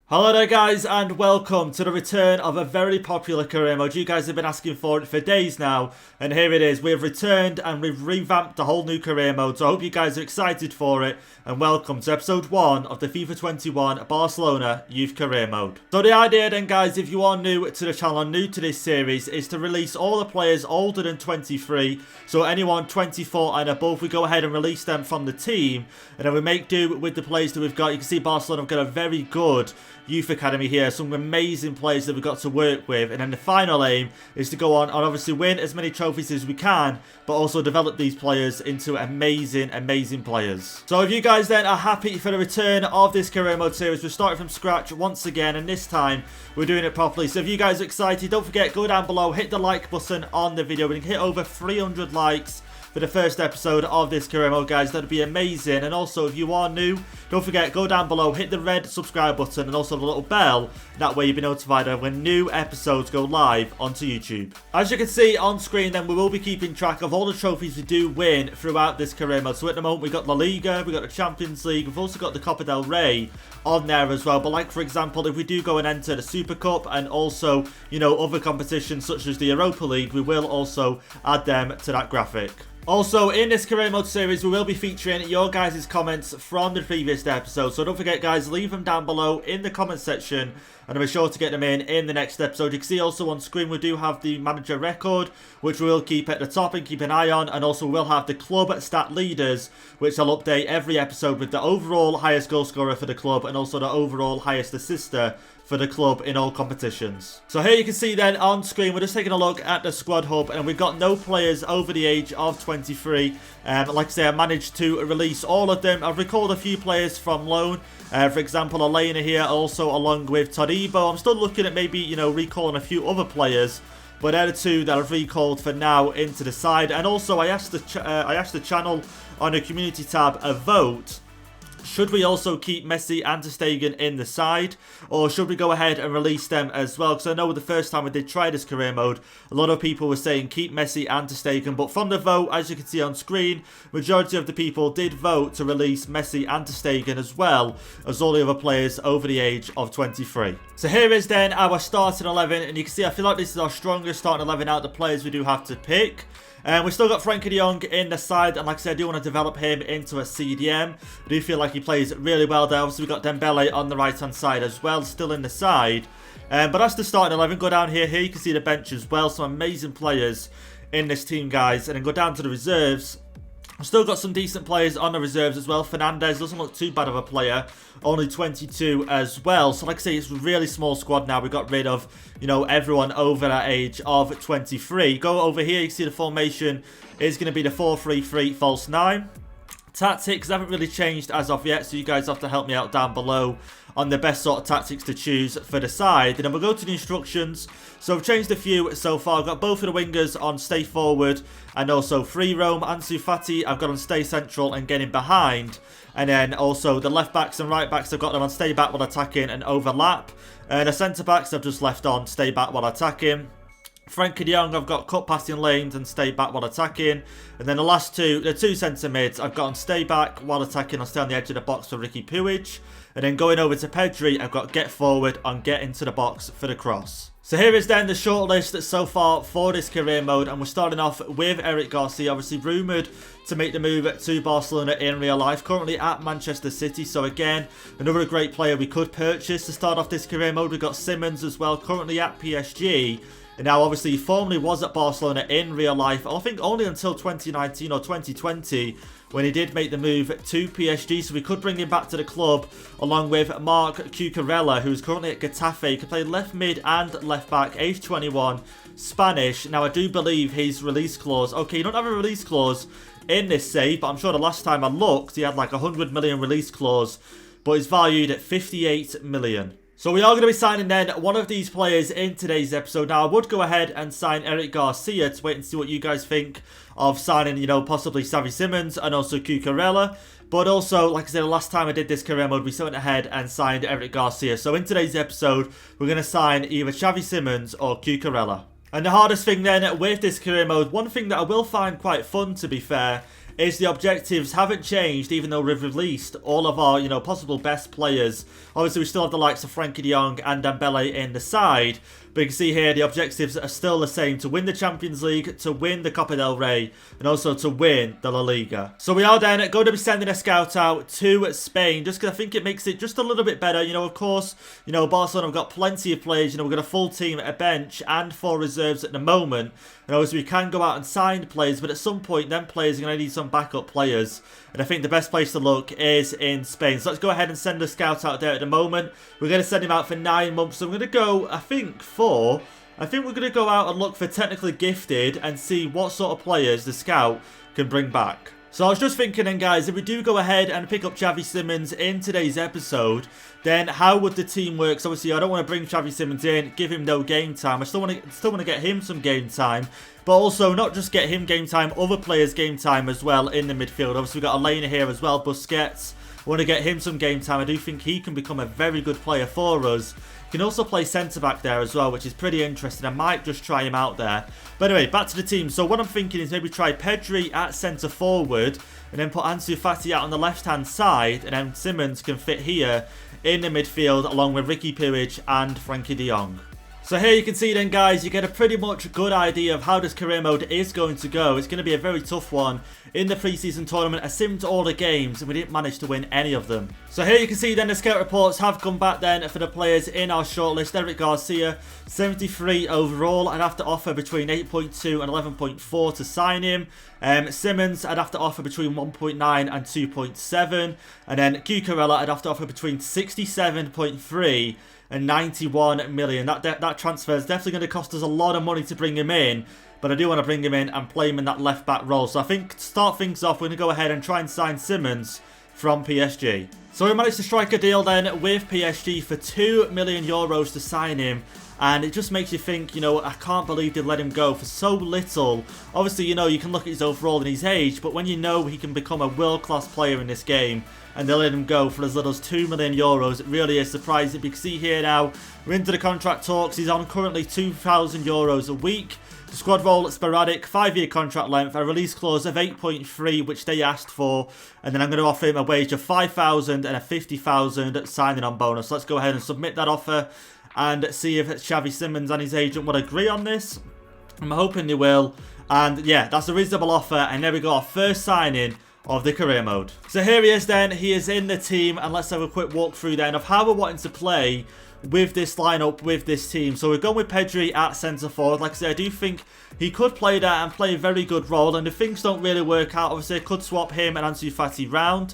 Hello there guys and welcome to the return of a very popular career mode. You guys have been asking for it for days now and here it is. We've returned and we've revamped a whole new career mode, so I hope you guys are excited for it and welcome to episode 1 of the FIFA 21 Barcelona Youth Career Mode. So the idea then guys, if you are new to the channel and new to this series, is to release all the players older than 23, so anyone 24 and above, we go ahead and release them from the team and then we make do with the players that we've got. You can see Barcelona have got a very good youth academy here, some amazing players that we've got to work with, and then the final aim is to go on and obviously win as many trophies as we can, but also develop these players into amazing players. So if you guys then are happy for the return of this career mode series, we're starting from scratch once again, and this time we're doing it properly. So if you guys are excited, don't forget, go down below, hit the like button on the video. We can hit over 300 likes for the first episode of this career mode, guys. That'd be amazing. And also, if you are new, don't forget, go down below, hit the red subscribe button and also the little bell. That way you'll be notified of when new episodes go live onto YouTube. As you can see on screen then, we will be keeping track of all the trophies we do win throughout this career mode. So at the moment we've got La Liga, we've got the Champions League, we've also got the Copa del Rey on there as well. But like for example, if we do go and enter the Super Cup and also, you know, other competitions such as the Europa League, we will also add them to that graphic. Also, in this career mode series, we will be featuring your guys' comments from the previous episode. So don't forget, guys, leave them down below in the comment section, and I'll be sure to get them in the next episode. You can see also on screen, we do have the manager record, which we will keep at the top and keep an eye on. And also we'll have the club stat leaders, which I'll update every episode with the overall highest goal scorer for the club and also the overall highest assister for the club in all competitions. So here you can see then on screen, we're just taking a look at the squad hub and we've got no players over the age of 23. Like I say, I managed to release all of them. I've recalled a few players from loan. For example, Elena here, also along with Todibo. I'm still looking at maybe, you know, recalling a few other players, but they're the two that I've recalled for now into the side. And also I asked the channel on the community tab a vote. Should we also keep Messi and ter Stegen in the side, or should we go ahead and release them as well? Because I know the first time I did try this career mode, a lot of people were saying keep Messi and ter Stegen, but from the vote, as you can see on screen, majority of the people did vote to release Messi and ter Stegen as well as all the other players over the age of 23. So here is then our starting 11, and you can see I feel like this is our strongest starting 11 out of the players we do have to pick. And we've still got Frenkie de Jong in the side, and like I said, I do want to develop him into a CDM. I do feel like he plays really well there. Obviously, we've got Dembele on the right-hand side as well, still in the side. But that's the starting 11. Go down here. Here you can see the bench as well. Some amazing players in this team, guys. And then go down to the reserves. I've still got some decent players on the reserves as well. Fernandez doesn't look too bad of a player. Only 22 as well. So like I say, it's a really small squad now. We got rid of, you know, everyone over that age of 23. Go over here. You can see the formation is going to be the 4-3-3 false 9. Tactics haven't really changed as of yet, so you guys have to help me out down below on the best sort of tactics to choose for the side. And then we'll go to the instructions. So I've changed a few so far. I've got both of the wingers on stay forward and also free roam. Ansu Fati I've got on stay central and getting behind. And then also the left backs and right backs, I've got them on stay back while attacking and overlap. And the centre backs I've just left on stay back while attacking. Frenkie de Jong, I've got cut passing lanes and stay back while attacking. And then the last two, the two centre mids, I've got on stay back while attacking. I'll stay on the edge of the box for Ricky Puig. And then going over to Pedri, I've got get forward on get into the box for the cross. So here is then the shortlist so far for this career mode. And we're starting off with Eric Garcia, obviously rumoured to make the move to Barcelona in real life. Currently at Manchester City. So again, another great player we could purchase to start off this career mode. We've got Simmons as well, currently at PSG. And now, obviously, he formerly was at Barcelona in real life, I think only until 2019 or 2020, when he did make the move to PSG. So we could bring him back to the club, along with Marc Cucurella, who's currently at Getafe. He can play left mid and left back, age 21, Spanish. Now, I do believe his release clause. Okay, you don't have a release clause in this save, but I'm sure the last time I looked, he had like 100 million release clause, but he's valued at 58 million. So we are going to be signing then one of these players in today's episode. Now I would go ahead and sign Eric Garcia to wait and see what you guys think of signing, you know, possibly Xavi Simmons and also Cucurella. But also, like I said, the last time I did this career mode, we went ahead and signed Eric Garcia. So in today's episode, we're going to sign either Xavi Simmons or Cucurella. And the hardest thing then with this career mode, one thing that I will find quite fun to be fair, is the objectives haven't changed, even though we've released all of our, possible best players. Obviously, we still have the likes of Frenkie de Jong and Dembele in the side. But you can see here, the objectives are still the same: to win the Champions League, to win the Copa del Rey, and also to win the La Liga. So we are then going to be sending a scout out to Spain, just because I think it makes it just a little bit better. Of course, Barcelona have got plenty of players. We've got a full team, a bench, and 4 reserves at the moment. And obviously, we can go out and sign players, but at some point, them players are going to need some backup players. And I think the best place to look is in Spain. So let's go ahead and send a scout out there at the moment. We're going to send him out for 9 months. So I'm going to go, I think we're going to go out and look for technically gifted and see what sort of players the scout can bring back. So I was just thinking then, guys, if we do go ahead and pick up Xavi Simons in today's episode, then how would the team work? So obviously, I don't want to bring Xavi Simons in, give him no game time. I still want to get him some game time, but also not just get him game time, other players game time as well in the midfield. Obviously, we've got a laner here as well, Busquets. I want to get him some game time. I do think he can become a very good player for us. He can also play centre-back there as well, which is pretty interesting. I might just try him out there. But anyway, back to the team. So what I'm thinking is maybe try Pedri at centre-forward, and then put Ansu Fati out on the left-hand side, and then Simons can fit here in the midfield along with Riqui Puig and Frenkie de Jong. So here you can see then, guys, you get a pretty much good idea of how this career mode is going to go. It's going to be a very tough one in the pre-season tournament. I simmed all the games and we didn't manage to win any of them. So here you can see then the scout reports have come back then for the players in our shortlist. Eric Garcia, 73 overall. I'd have to offer between 8.2 and 11.4 to sign him. Simons, I'd have to offer between 1.9 and 2.7. And then Cucurella, I'd have to offer between 67.3 and 91 million. That transfer is definitely going to cost us a lot of money to bring him in, but I do want to bring him in and play him in that left back role. So I think to start things off, we're going to go ahead and try and sign Simons from PSG. So we managed to strike a deal then with PSG for 2 million euros to sign him. And it just makes you think, I can't believe they let him go for so little. Obviously, you can look at his overall and his age, but when he can become a world-class player in this game, and they let him go for as little as 2 million euros, it really is surprising. You can see here now, we're into the contract talks. He's on currently 2,000 euros a week. The squad role, sporadic, 5-year contract length, a release clause of 8.3, which they asked for, and then I'm going to offer him a wage of 5,000 and a 50,000 signing on bonus. So let's go ahead and submit that offer and see if Xavi Simons and his agent will agree on this. I'm hoping they will. And yeah, that's a reasonable offer. And there we go, our first signing of the career mode. So here he is then. He is in the team. And let's have a quick walkthrough then of how we're wanting to play with this lineup, with this team. So we're going with Pedri at centre forward. Like I said, I do think he could play that and play a very good role. And if things don't really work out, obviously I could swap him and Ansu Fati round.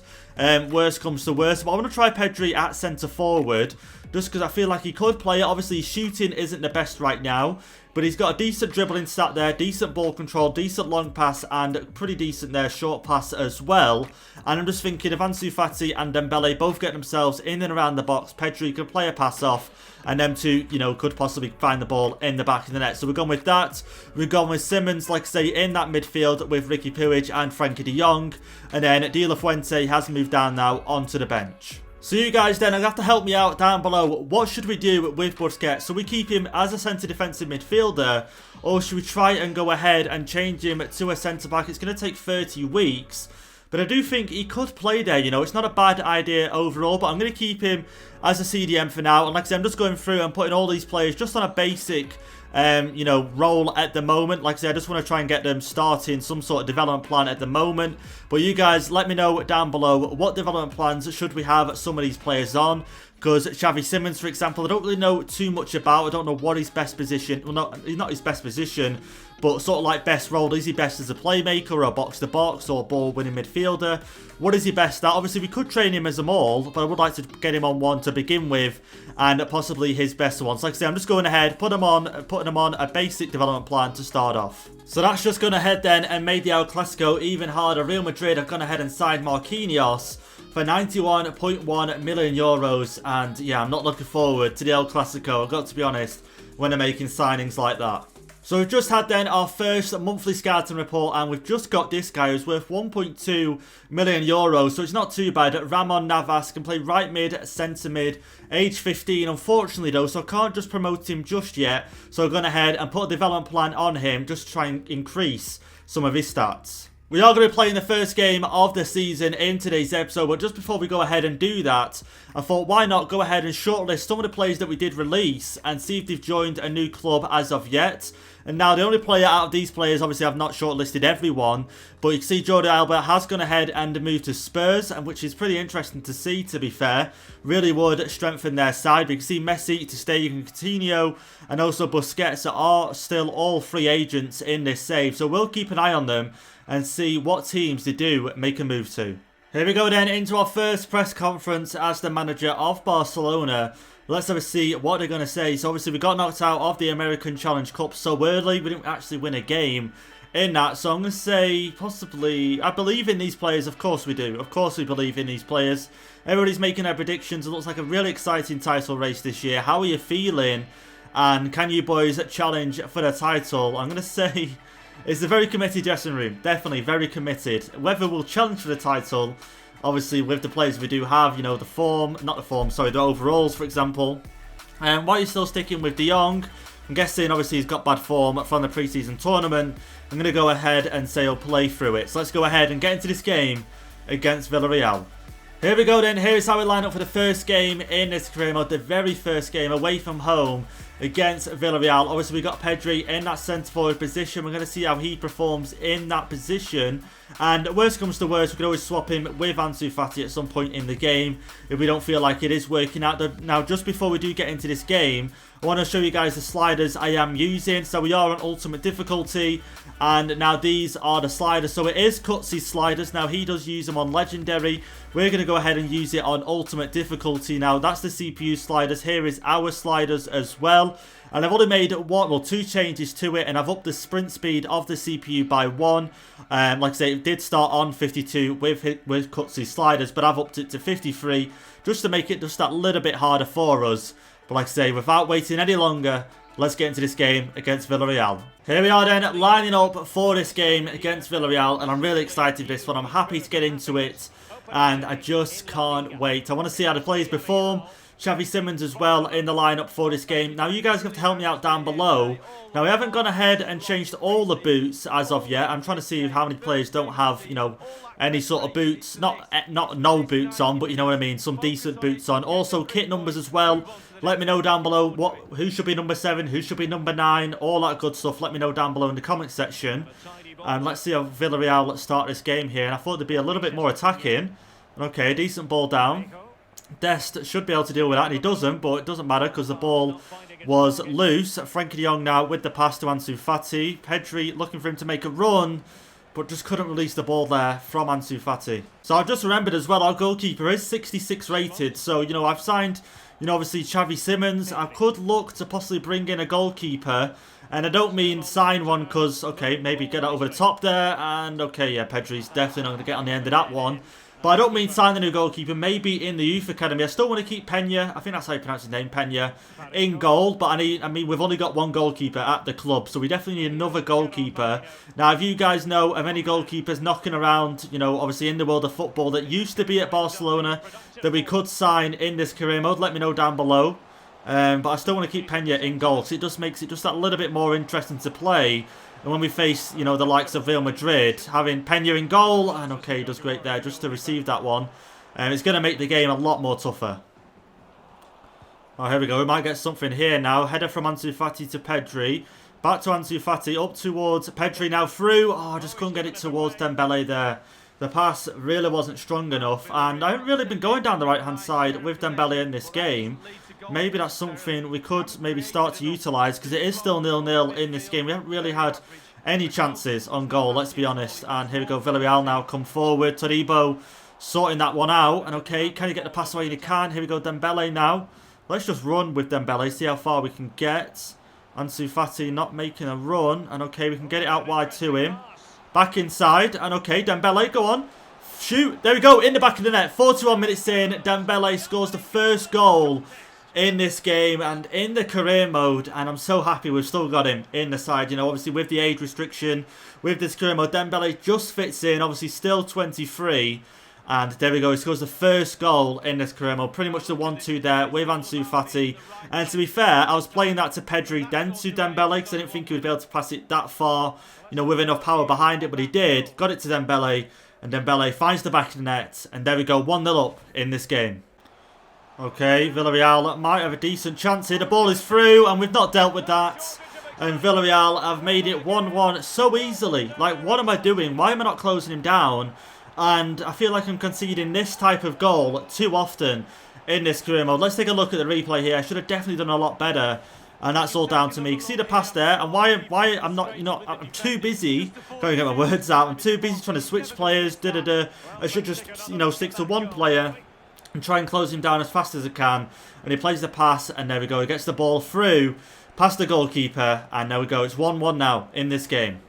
Worst comes to worst. But I want to try Pedri at centre forward, just because I feel like he could play it. Obviously, shooting isn't the best right now, but he's got a decent dribbling stat there, decent ball control, decent long pass, and pretty decent there short pass as well. And I'm just thinking if Ansu Fati and Dembele both get themselves in and around the box, Pedri could play a pass off, and them two, could possibly find the ball in the back of the net. So we're going with that. We're going with Simons, like I say, in that midfield with Riqui Puig and Frenkie de Jong. And then De La Fuente has moved down now onto the bench. So you guys then, have to help me out down below. What should we do with Busquets? So we keep him as a centre defensive midfielder, or should we try and go ahead and change him to a centre back? It's going to take 30 weeks, but I do think he could play there. It's not a bad idea overall, but I'm going to keep him as a CDM for now. And like I said, I'm just going through and putting all these players just on a basic role at the moment. Like I said, I just want to try and get them starting some sort of development plan at the moment. But you guys, let me know down below what development plans should we have some of these players on. Because Xavi Simons, for example, I don't really know too much about. I don't know what his best position, well, not his best position, but sort of like best role. Is he best as a playmaker or a box-to-box or ball-winning midfielder? What is he best at? Obviously, we could train him as a maul, but I would like to get him on one to begin with, and possibly his best one. So like I say, I'm just going ahead, putting him on a basic development plan to start off. So that's just gone ahead then and made the El Clasico even harder. Real Madrid have gone ahead and signed Marquinhos for 91.1 million euros, and yeah, I'm not looking forward to the El Clasico, I've got to be honest, when they're making signings like that. So we've just had then our first monthly scouting report, and we've just got this guy who's worth 1.2 million euros, so it's not too bad. Ramon Navas can play right mid, centre mid, age 15, unfortunately though, so I can't just promote him just yet. So I've gone ahead and put a development plan on him just to try and increase some of his stats. We are going to be playing the first game of the season in today's episode, but just before we go ahead and do that, I thought why not go ahead and shortlist some of the players that we did release and see if they've joined a new club as of yet. And now the only player out of these players, obviously I've not shortlisted everyone, but you can see Jordi Alba has gone ahead and moved to Spurs, and which is pretty interesting to see, to be fair. Really would strengthen their side. We can see Messi, Ter Stegen, Coutinho, and also Busquets are still all free agents in this save, so we'll keep an eye on them and see what teams they do make a move to. Here we go then into our first press conference as the manager of Barcelona. Let's have a see what they're going to say. So obviously we got knocked out of the American Challenge Cup so early. We didn't actually win a game in that. So I'm going to say possibly, I believe in these players. Of course we do. Of course we believe in these players. Everybody's making their predictions. It looks like a really exciting title race this year. How are you feeling? And can you boys challenge for the title? I'm going to say it's a very committed dressing room. Definitely very committed. Whether we'll challenge for the title, obviously with the players we do have, you know, the overalls, for example. And while you're still sticking with De Jong, I'm guessing obviously he's got bad form from the preseason tournament. I'm going to go ahead and say he'll play through it. So let's go ahead and get into this game against Villarreal. Here we go then. Here's how we line up for the first game in this career mode. The very first game away from home against Villarreal. Obviously we got Pedri in that centre forward position. We're going to see how he performs in that position. And worst comes to worst, we could always swap him with Ansu Fati at some point in the game if we don't feel like it is working out. Now just before we do get into this game, I want to show you guys the sliders I am using. So we are on ultimate difficulty, and now these are the sliders. So it is Cutsy's sliders. Now he does use them on legendary. We're going to go ahead and use it on ultimate difficulty. Now that's the CPU sliders. Here is our sliders as well. And I've only made two changes to it, and I've upped the sprint speed of the CPU by 1. Like I say, it did start on 52 with Cutsy's sliders, but I've upped it to 53 just to make it just that little bit harder for us. But like I say, without waiting any longer, let's get into this game against Villarreal. Here we are then, lining up for this game against Villarreal, and I'm really excited for this one. I'm happy to get into it, and I just can't wait. I want to see how the players perform. Xavi Simons as well in the lineup for this game. Now you guys have to help me out down below. Now we haven't gone ahead and changed all the boots as of yet. I'm trying to see how many players don't have, you know, any sort of boots. Not no boots on, but you know what I mean. Some decent boots on. Also kit numbers as well. Let me know down below who should be number 7, who should be number 9, all that good stuff. Let me know down below in the comment section. And let's see how Villarreal start this game here. And I thought they'd be a little bit more attacking. Okay, decent ball down. Dest should be able to deal with that, and he doesn't, but it doesn't matter because the ball was loose. Frenkie de Jong now with the pass to Ansu Fati. Pedri looking for him to make a run, but just couldn't release the ball there from Ansu Fati. So I've just remembered as well, our goalkeeper is 66 rated. So, you know, I've signed, you know, obviously Xavi Simons. I could look to possibly bring in a goalkeeper. And I don't mean sign one because, okay, maybe get that over the top there. And, okay, yeah, Pedri's definitely not going to get on the end of that one. But I don't mean sign the new goalkeeper, maybe in the youth academy. I still want to keep Pena, I think that's how you pronounce his name, Pena, in goal. But I mean, we've only got one goalkeeper at the club, so we definitely need another goalkeeper. Now, if you guys know of any goalkeepers knocking around, you know, obviously in the world of football that used to be at Barcelona, that we could sign in this career mode, let me know down below. But I still want to keep Pena in goal, because it just makes it just that little bit more interesting to play. And when we face, you know, the likes of Real Madrid, having Pena in goal, and okay, he does great there just to receive that one. It's going to make the game a lot more tougher. Oh, here we go. We might get something here now. Header from Ansu Fati to Pedri. Back to Ansu Fati, up towards Pedri now through. Oh, I just couldn't get it towards Dembele there. The pass really wasn't strong enough, and I haven't really been going down the right-hand side with Dembele in this game. Maybe that's something we could maybe start to utilise, because it is still 0-0 in this game. We haven't really had any chances on goal, let's be honest. And here we go, Villarreal now come forward. Todibo sorting that one out. And okay, can you get the pass away? You can. Here we go, Dembele now. Let's just run with Dembele, see how far we can get. Ansu Fati not making a run. And okay, we can get it out wide to him. Back inside. And okay, Dembele, go on. Shoot. There we go, in the back of the net. 41 minutes in, Dembele scores the first goal in this game and in the career mode, and I'm so happy we've still got him in the side. You know, obviously with the age restriction, with this career mode, Dembele just fits in, obviously still 23, And there we go, he scores the first goal in this career mode. Pretty much the 1-2 there with Ansu Fati. And to be fair, I was playing that to Pedri, then to Dembele, because I didn't think he would be able to pass it that far, you know, with enough power behind it. But he did. Got it to Dembele. And Dembele finds the back of the net. And there we go, 1-0 up in this game. Okay, Villarreal might have a decent chance here. The ball is through, and we've not dealt with that. And Villarreal have made it 1-1 so easily. Like, what am I doing? Why am I not closing him down? And I feel like I'm conceding this type of goal too often in this career mode. Let's take a look at the replay here. I should have definitely done a lot better. And that's all down to me. You can see the pass there. And why I'm not, you know, I'm too busy. Can't get my words out. I'm too busy trying to switch players. I should just, you know, stick to one player and try and close him down as fast as I can. And he plays the pass, and there we go. He gets the ball through, past the goalkeeper, and there we go. It's 1-1 now in this game.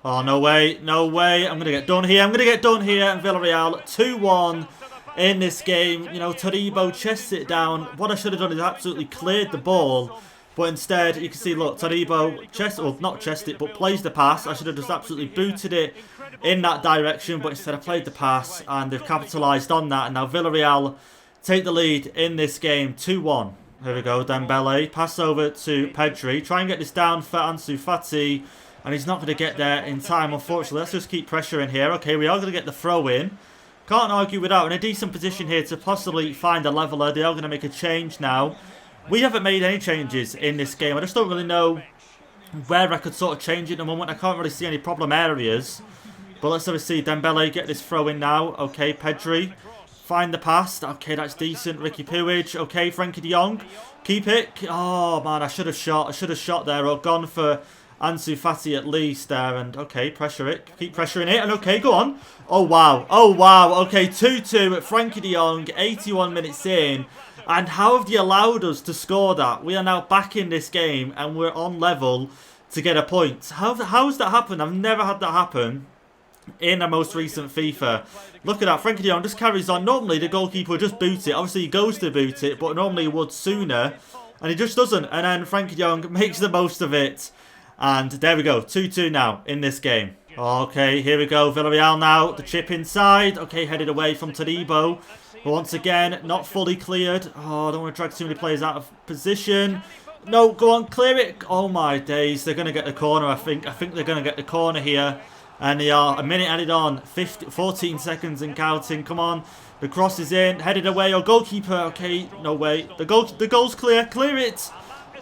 Oh, no way, no way. I'm going to get done here. I'm going to get done here. And Villarreal 2-1 in this game. You know, Todibo chests it down. What I should have done is absolutely cleared the ball. But instead, you can see, look, Todibo well, not chest it, but plays the pass. I should have just absolutely booted it in that direction, but instead I played the pass, and they've capitalised on that. And now Villarreal take the lead in this game, 2-1. Here we go, Dembele, pass over to Pedri. Try and get this down for Ansu Fati, and he's not going to get there in time, unfortunately. Let's just keep pressuring here. Okay, we are going to get the throw in. Can't argue with that. In a decent position here to possibly find a leveller. They are going to make a change now. We haven't made any changes in this game. I just don't really know where I could sort of change it at the moment. I can't really see any problem areas. But let's obviously see Dembele get this throw in now. Okay, Pedri. Find the pass. Okay, that's decent. Ricky Puig. Okay, Frankie de Jong. Keep it. Oh, man, I should have shot. I should have shot there or gone for Ansu Fati at least there. And, okay, pressure it. Keep pressuring it. And, okay, go on. Oh, wow. Oh, wow. Okay, 2-2 at Frankie de Jong. 81 minutes in. And how have they allowed us to score that? We are now back in this game and we're on level to get a point. How has that happened? I've never had that happen in the most recent FIFA. Look at that, Frankie de Jong just carries on. Normally the goalkeeper would just boot it. Obviously he goes to boot it, but normally he would sooner. And he just doesn't. And then Frankie de Jong makes the most of it. And there we go, 2-2 now in this game. Okay, here we go, Villarreal now. The chip inside. Okay, headed away from Todibo. Once again, not fully cleared. Oh, I don't want to drag too many players out of position. No, go on, clear it. Oh my days, they're going to get the corner, I think. I think they're going to get the corner here. And they are a minute added on, 14 seconds and counting. Come on, the cross is in, headed away. Oh, goalkeeper, okay, no way. The goal's clear, clear it.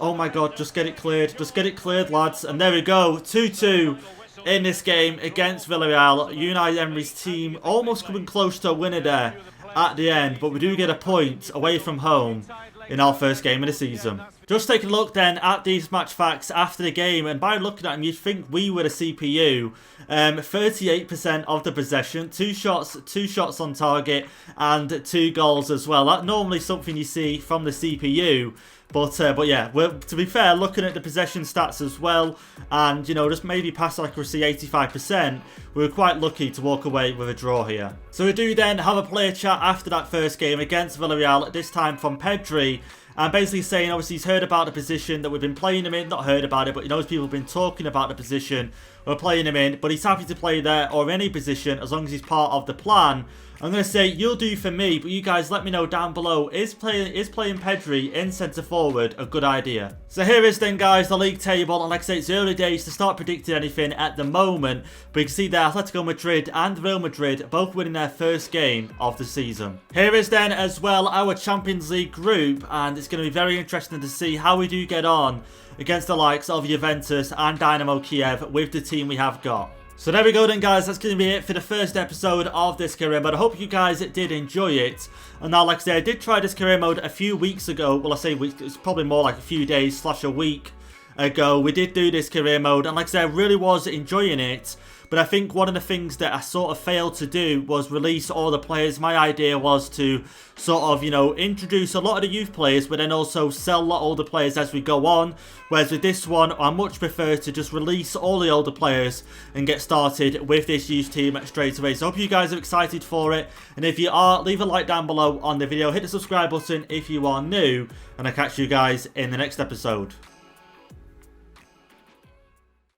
Oh my god, just get it cleared. Just get it cleared, lads. And there we go, 2-2 in this game against Villarreal. Unai Emery's team almost coming close to a winner there at the end. But we do get a point away from home in our first game of the season. Just taking a look then at these match facts after the game, and by looking at them you'd think we were the CPU. 38% of the possession, two shots on target and 2 goals as well. That's normally something you see from the CPU. But yeah, to be fair, looking at the possession stats as well, and, you know, just maybe pass accuracy 85%, we were quite lucky to walk away with a draw here. So we do then have a player chat after that first game against Villarreal, this time from Pedri, and basically saying, obviously, he's heard about the position that we've been playing him in. Not heard about it, but he knows people have been talking about the position we're playing him in. But he's happy to play there or any position as long as he's part of the plan. I'm going to say, you'll do for me, but you guys let me know down below, is playing Pedri in centre forward a good idea? So here is then, guys, the league table, and like I say, it's early days to start predicting anything at the moment, but you can see there, Atletico Madrid and Real Madrid both winning their first game of the season. Here is then as well our Champions League group, and it's going to be very interesting to see how we do get on against the likes of Juventus and Dynamo Kiev with the team we have got. So there we go then, guys, that's going to be it for the first episode of this career mode. I hope you guys did enjoy it. And now, like I said, I did try this career mode a few weeks ago. Well, I say weeks, it's probably more like a few days / a week ago. We did do this career mode, and like I said, I really was enjoying it. But I think one of the things that I sort of failed to do was release all the players. My idea was to sort of, you know, introduce a lot of the youth players, but then also sell a lot of older players as we go on. Whereas with this one, I much prefer to just release all the older players and get started with this youth team straight away. So I hope you guys are excited for it. And if you are, leave a like down below on the video. Hit the subscribe button if you are new. And I'll catch you guys in the next episode.